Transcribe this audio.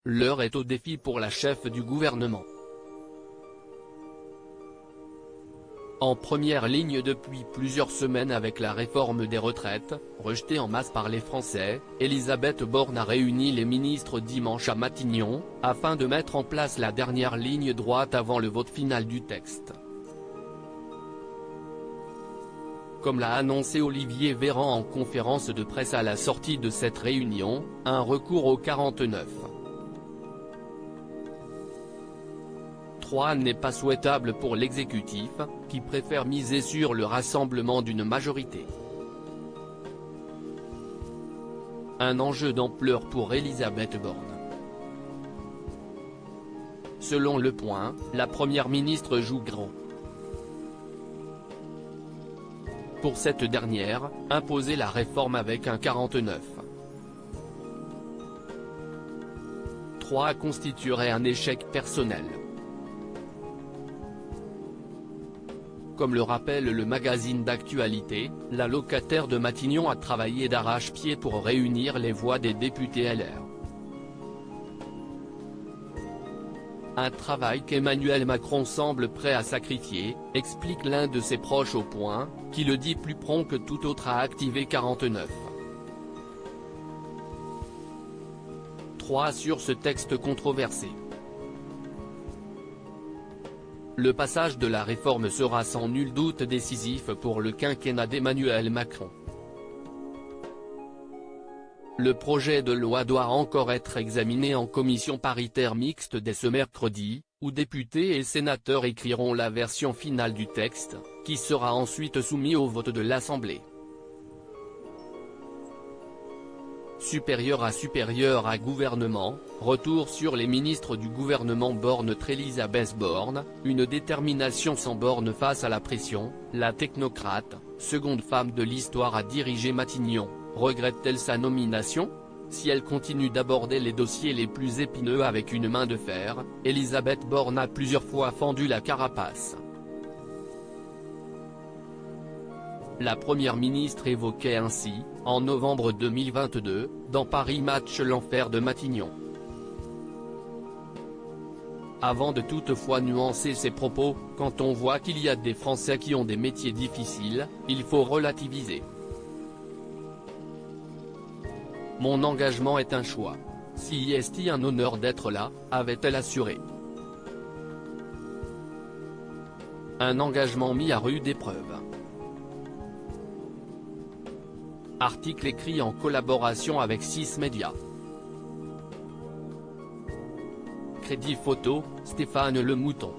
L'heure est au défi pour la chef du gouvernement. En première ligne depuis plusieurs semaines avec la réforme des retraites, rejetée en masse par les Français, Elisabeth Borne a réuni les ministres dimanche à Matignon, afin de mettre en place la dernière ligne droite avant le vote final du texte. Comme l'a annoncé Olivier Véran en conférence de presse à la sortie de cette réunion, un recours au 49.3 n'est pas souhaitable pour l'exécutif, qui préfère miser sur le rassemblement d'une majorité. Un enjeu d'ampleur pour Elisabeth Borne. Selon Le Point, la première ministre joue grand. Pour cette dernière, imposer la réforme avec un 49.3 constituerait un échec personnel. Comme le rappelle le magazine d'actualité, la locataire de Matignon a travaillé d'arrache-pied pour réunir les voix des députés LR. Un travail qu'Emmanuel Macron semble prêt à sacrifier, explique l'un de ses proches au Point, qui le dit plus prompt que tout autre à activer 49.3 sur ce texte controversé. Le passage de la réforme sera sans nul doute décisif pour le quinquennat d'Emmanuel Macron. Le projet de loi doit encore être examiné en commission paritaire mixte dès ce mercredi, où députés et sénateurs écriront la version finale du texte, qui sera ensuite soumis au vote de l'Assemblée. Supérieur à gouvernement, retour sur les ministres du gouvernement Borne-Elisabeth Borne, une détermination sans borne face à la pression. La technocrate, seconde femme de l'histoire à diriger Matignon, regrette-t-elle sa nomination? Si elle continue d'aborder les dossiers les plus épineux avec une main de fer, Elisabeth Borne a plusieurs fois fendu la carapace. La première ministre évoquait ainsi, en novembre 2022, dans Paris Match l'enfer de Matignon. Avant de toutefois nuancer ses propos, quand on voit qu'il y a des Français qui ont des métiers difficiles, il faut relativiser. Mon engagement est un choix. Si est un honneur d'être là, avait-elle assuré. Un engagement mis à rude épreuve. Article écrit en collaboration avec 6 médias. Crédit photo, Stéphane Le Mouton.